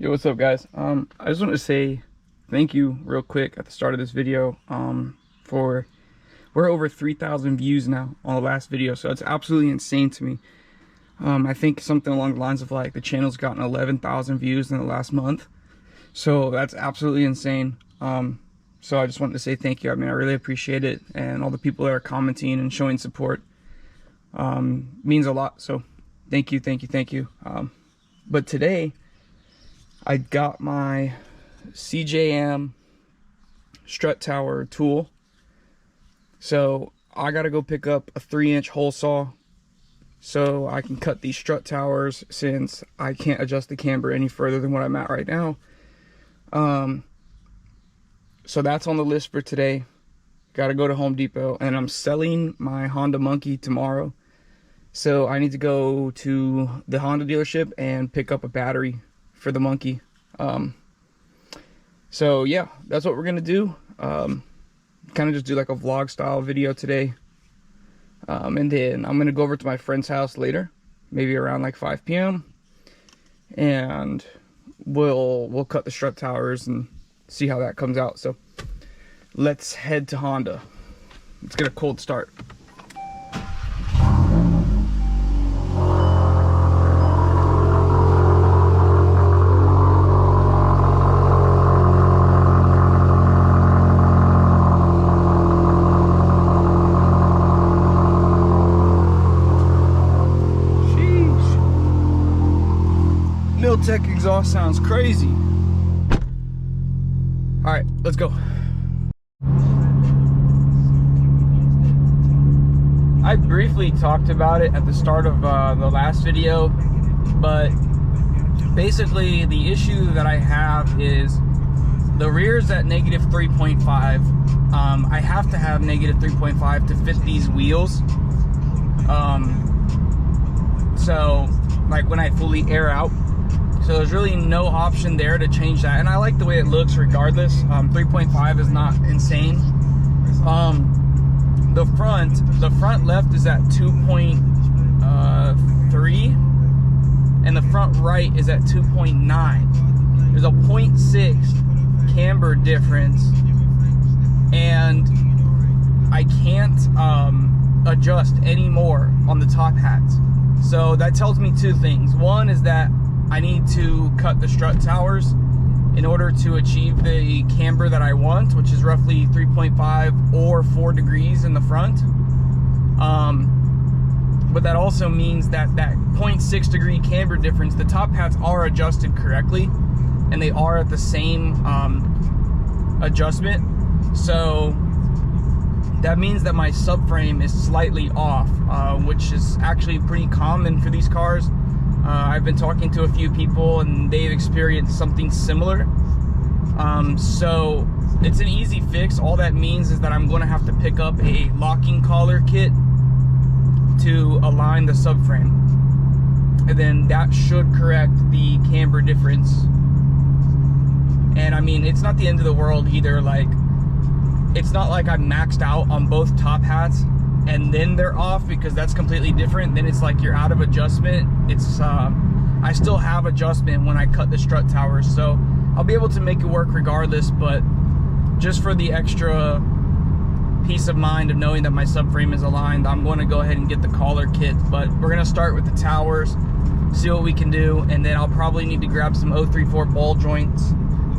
Yo, what's up, guys? I just want to say thank you real quick at the start of this video. For we're over 3,000 views now on the last video, so it's absolutely insane to me. I think something along the lines of like the channel's gotten 11,000 views in the last month, so that's absolutely insane. So I just wanted to say thank you. I mean, I really appreciate it, and all the people that are commenting and showing support means a lot. So thank you, thank you, thank you. But today I got my CJM strut tower tool. So I gotta go pick up a 3-inch hole saw so I can cut these strut towers, since I can't adjust the camber any further than what I'm at right now. So that's on the list for today. Gotta go to Home Depot, and I'm selling my Honda Monkey tomorrow. So I need to go to the Honda dealership and pick up a battery for the Monkey. So yeah, that's what we're gonna do. Kind of just do like a vlog style video today, and then I'm gonna go over to my friend's house later, maybe around like 5 p.m. and we'll cut the strut towers and see how that comes out. So let's head to Honda. Let's get a cold start. Tech exhaust sounds crazy. All right, let's go. I briefly talked about it at the start of the last video, but basically the issue that I have is the rear's at -3.5. I have to have -3.5 to fit these wheels. So like when I fully air out. So there's really no option there to change that, and I like the way it looks regardless. 3.5 is not insane. The front left is at 2.3, and the front right is at 2.9. There's a 0.6 camber difference, and I can't adjust any more on the top hats. So that tells me two things. One is that I need to cut the strut towers in order to achieve the camber that I want, which is roughly 3.5 or 4 degrees in the front. But that also means that that 0.6 degree camber difference, the top hats are adjusted correctly, and they are at the same adjustment. So that means that my subframe is slightly off, which is actually pretty common for these cars. I've been talking to a few people and they've experienced something similar. So it's an easy fix. All that means is that I'm going to have to pick up a locking collar kit to align the subframe, and then that should correct the camber difference. And I mean, it's not the end of the world either. Like, it's not like I'm maxed out on both top hats and then they're off, because that's completely different. Then it's like you're out of adjustment. It's I still have adjustment when I cut the strut towers, so I'll be able to make it work regardless. But just for the extra peace of mind of knowing that my subframe is aligned, I'm going to go ahead and get the collar kit. But we're going to start with the towers, see what we can do, and then I'll probably need to grab some 034 ball joints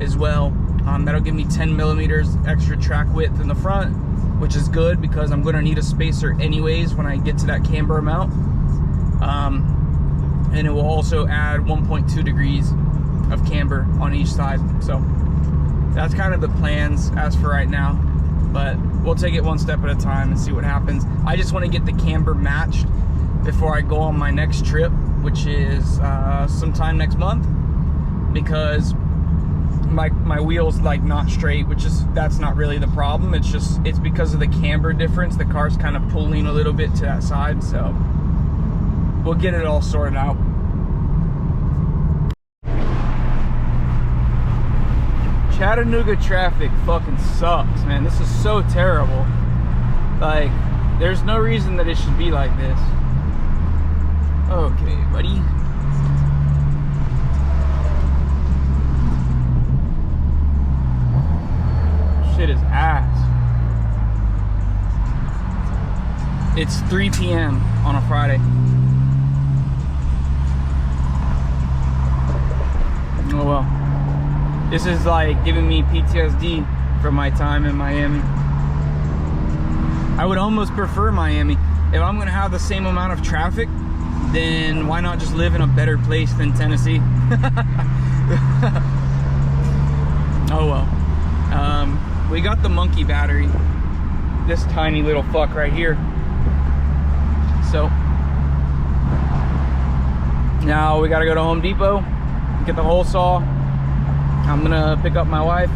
as well. That'll give me 10 millimeters extra track width in the front, which is good because I'm going to need a spacer anyways when I get to that camber amount. And it will also add 1.2 degrees of camber on each side. So that's kind of the plans as for right now, but we'll take it one step at a time and see what happens. I just want to get the camber matched before I go on my next trip, which is sometime next month, because my wheel's like not straight, that's not really the problem. It's because of the camber difference. The car's kind of pulling a little bit to that side, so we'll get it all sorted out. Chattanooga traffic fucking sucks, man. This is so terrible. Like, there's no reason that it should be like this. Okay, buddy. It's 3 p.m. on a Friday. Oh well. This is like giving me PTSD from my time in Miami. I would almost prefer Miami. If I'm gonna have the same amount of traffic, then why not just live in a better place than Tennessee? Oh well. We got the monkey battery. This tiny little fuck right here. So now we gotta go to Home Depot, get the hole saw. I'm gonna pick up my wife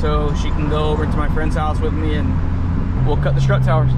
so she can go over to my friend's house with me and we'll cut the strut towers.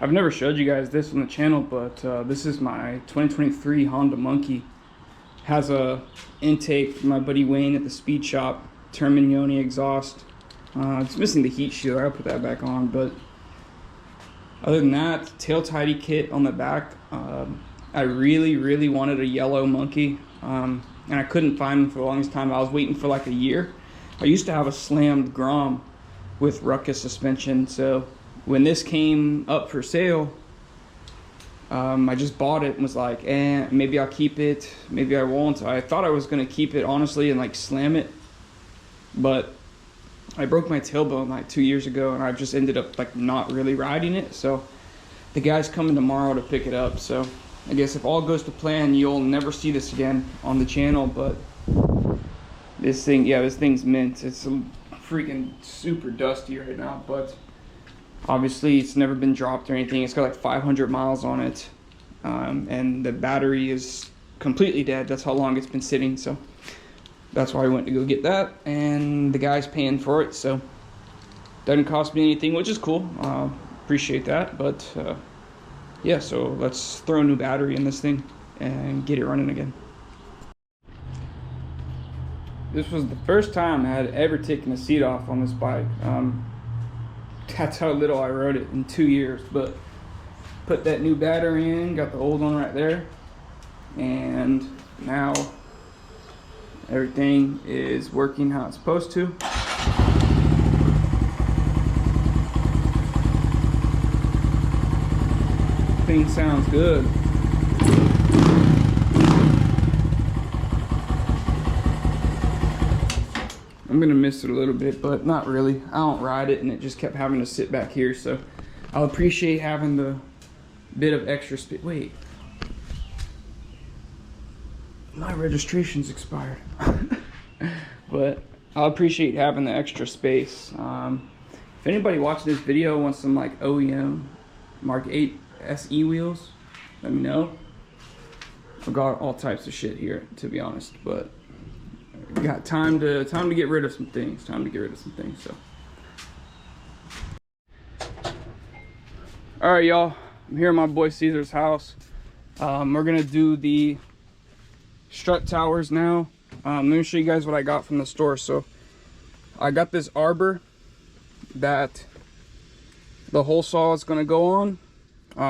I've never showed you guys this on the channel, but this is my 2023 Honda Monkey. Has a intake from my buddy Wayne at the speed shop, Terminioni exhaust. It's missing the heat shield. I'll put that back on, but other than that, tail tidy kit on the back. I really wanted a yellow Monkey, and I couldn't find one for the longest time. I was waiting for like a year. I used to have a slammed Grom with Ruckus suspension, so when this came up for sale, I just bought it and was like, maybe I'll keep it, maybe I won't. I thought I was gonna keep it honestly and like slam it, but I broke my tailbone like 2 years ago and I just ended up like not really riding it. So the guy's coming tomorrow to pick it up. So I guess if all goes to plan, you'll never see this again on the channel. But this thing, yeah, this thing's mint. It's freaking super dusty right now, but obviously it's never been dropped or anything. It's got like 500 miles on it, and the battery is completely dead. That's how long it's been sitting, so that's why I went to go get that, and the guy's paying for it, so doesn't cost me anything, which is cool. Appreciate that. But yeah, so let's throw a new battery in this thing and get it running again. This was the first time I had ever taken a seat off on this bike. That's how little I rode it in 2 years, but put that new battery in, got the old one right there, and now everything is working how it's supposed to. Thing sounds good. I'm gonna miss it a little bit, but not really. I don't ride it, and it just kept having to sit back here, so I'll appreciate having the bit of extra space. Wait, my registration's expired. But I'll appreciate having the extra space. If anybody watching this video wants some like OEM Mark 8 SE wheels, let me know. I've got all types of shit here, to be honest, but got time to get rid of some things. So all right, y'all, I'm here at my boy Caesar's house. We're gonna do the strut towers now. Let me show you guys what I got from the store. So I got this arbor that the hole saw is gonna go on.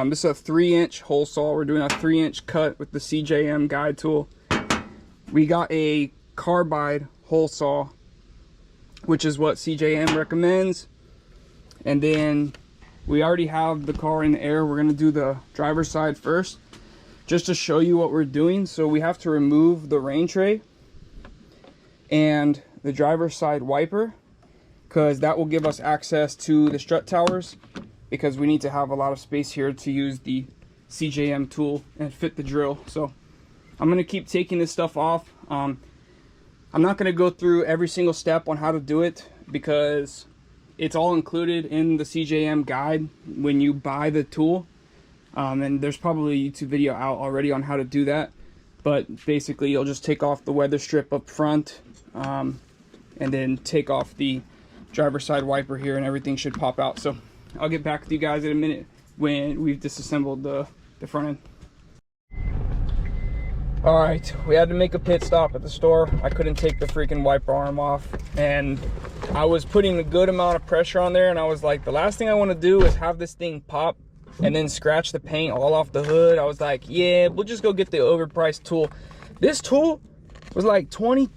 This is a 3-inch hole saw. We're doing a 3-inch cut with the CJM guide tool. We got a carbide hole saw, which is what CJM recommends, and then we already have the car in the air. We're going to do the driver's side first just to show you what we're doing. So we have to remove the rain tray and the driver's side wiper, because that will give us access to the strut towers, because we need to have a lot of space here to use the CJM tool and fit the drill. So I'm going to keep taking this stuff off. I'm not going to go through every single step on how to do it, because it's all included in the CJM guide when you buy the tool. And there's probably a YouTube video out already on how to do that. But basically, you'll just take off the weather strip up front, and then take off the driver's side wiper here, and everything should pop out. So I'll get back with you guys in a minute when we've disassembled the front end. All right, we had to make a pit stop at the store. I couldn't take the freaking wiper arm off, and I was putting a good amount of pressure on there, and I was like, the last thing I want to do is have this thing pop and then scratch the paint all off the hood. I was like, yeah, we'll just go get the overpriced tool. This tool was like $24.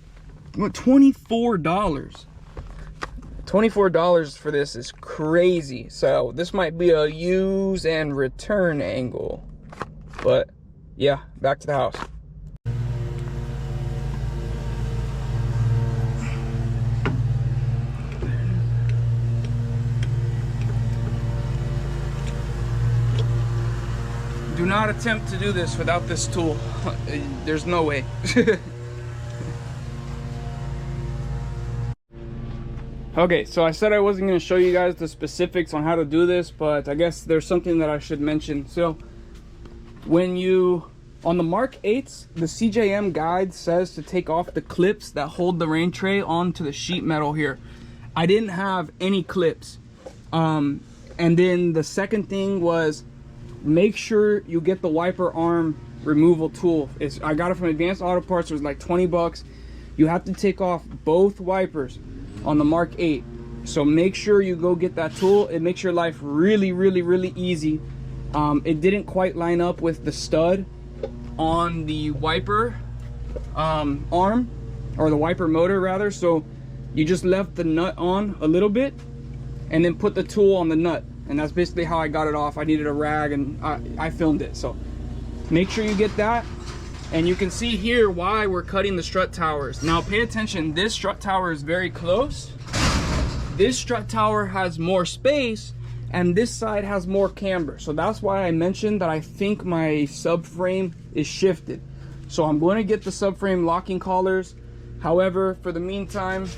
$24 for this is crazy. So this might be a use and return angle. But yeah, back to the house. Do not attempt to do this without this tool. There's no way. Okay, so I said I wasn't going to show you guys the specifics on how to do this, but I guess there's something that I should mention. So when you, on the Mark 8s, the CJM guide says to take off the clips that hold the rain tray onto the sheet metal here. I didn't have any clips. And then the second thing was, make sure you get the wiper arm removal tool. I got it from Advanced Auto Parts. It was like 20 bucks. You have to take off both wipers on the Mark 8. So make sure you go get that tool. It makes your life really, really, really easy. It didn't quite line up with the stud on the wiper arm, or the wiper motor rather. So you just left the nut on a little bit and then put the tool on the nut. And that's basically how I got it off. I needed a rag, and I filmed it. So make sure you get that. And you can see here why we're cutting the strut towers. Now pay attention, this strut tower is very close. This strut tower has more space, and this side has more camber. So that's why I mentioned that I think my subframe is shifted. So I'm going to get the subframe locking collars. However, for the meantime,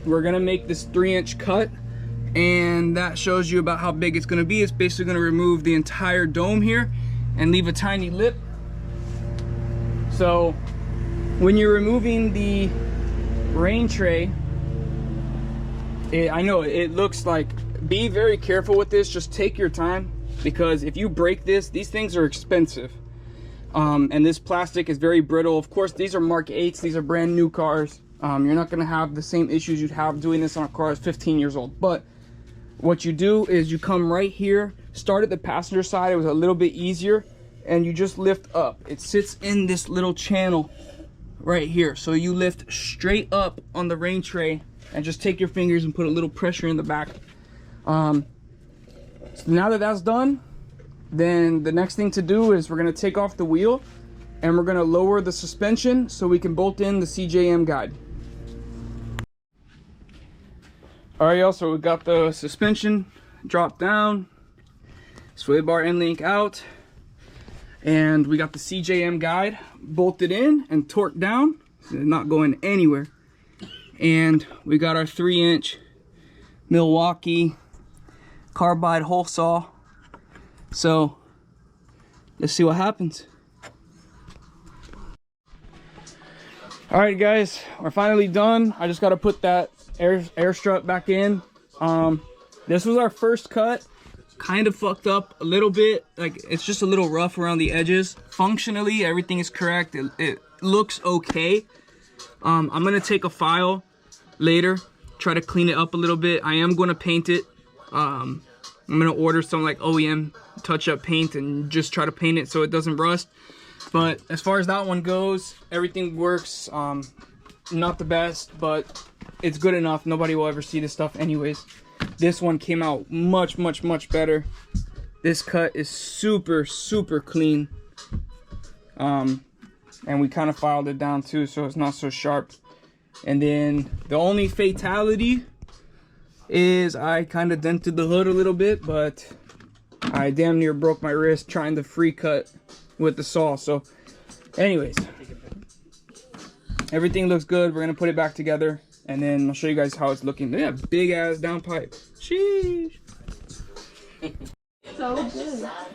we're gonna make this 3-inch cut, and that shows you about how big it's gonna be. It's basically gonna remove the entire dome here and leave a tiny lip. So when you're removing the rain tray, I know it looks like, be very careful with this. Just take your time, because if you break this, these things are expensive. And this plastic is very brittle. Of course, these are Mark 8s. These are brand new cars. You're not gonna have the same issues you'd have doing this on a car that's 15 years old. But what you do is you come right here, start at the passenger side. It was a little bit easier, and you just lift up. It sits in this little channel right here. So you lift straight up on the rain tray and just take your fingers and put a little pressure in the back. So now that that's done, then the next thing to do is we're gonna take off the wheel, and we're gonna lower the suspension so we can bolt in the CJM guide. All right, y'all, so we got the suspension dropped down, sway bar end link out, and we got the CJM guide bolted in and torqued down, so they're not going anywhere. And we got our 3-inch Milwaukee carbide hole saw. So let's see what happens. All right, guys, we're finally done. I just got to put that air strut back in. This was our first cut. Kind of fucked up a little bit. Like, it's just a little rough around the edges. Functionally, everything is correct. It looks okay. I'm gonna take a file later, try to clean it up a little bit. I am gonna paint it. I'm gonna order some like OEM touch-up paint and just try to paint it so it doesn't rust. But as far as that one goes, everything works. Not the best, but it's good enough. Nobody will ever see this stuff anyways. This one came out much, much, much better. This cut is super, super clean. And we kind of filed it down too, so it's not so sharp. And then the only fatality is I kind of dented the hood a little bit, but I damn near broke my wrist trying to free cut with the saw. So anyways, everything looks good. We're gonna put it back together, And then I'll show you guys how it's looking. They have big ass downpipe. Sheesh. So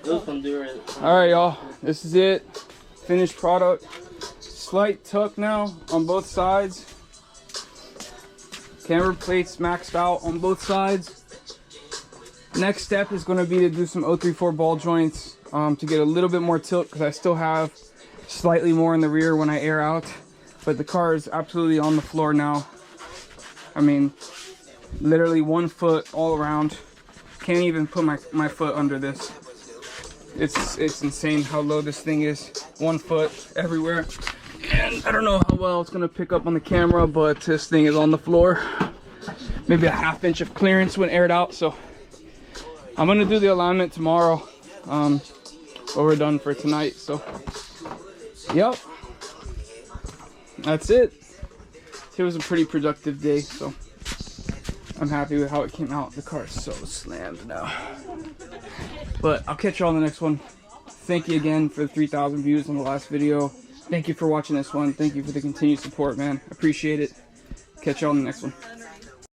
good. Alright, y'all. This is it. Finished product. Slight tuck now on both sides. Camber plates maxed out on both sides. Next step is going to be to do some 034 ball joints to get a little bit more tilt, because I still have slightly more in the rear when I air out. But the car is absolutely on the floor now. I mean, literally 1 foot all around. Can't even put my foot under this. It's insane how low this thing is. 1 foot everywhere. And I don't know how well it's gonna pick up on the camera, but this thing is on the floor. Maybe a 1/2 inch of clearance when aired out. So I'm gonna do the alignment tomorrow. But we're done for tonight. So yep, that's it. It was a pretty productive day, so I'm happy with how it came out. The car is so slammed now. But I'll catch you all in the next one. Thank you again for the 3,000 views on the last video. Thank you for watching this one. Thank you for the continued support, man. Appreciate it. Catch you all in the next one.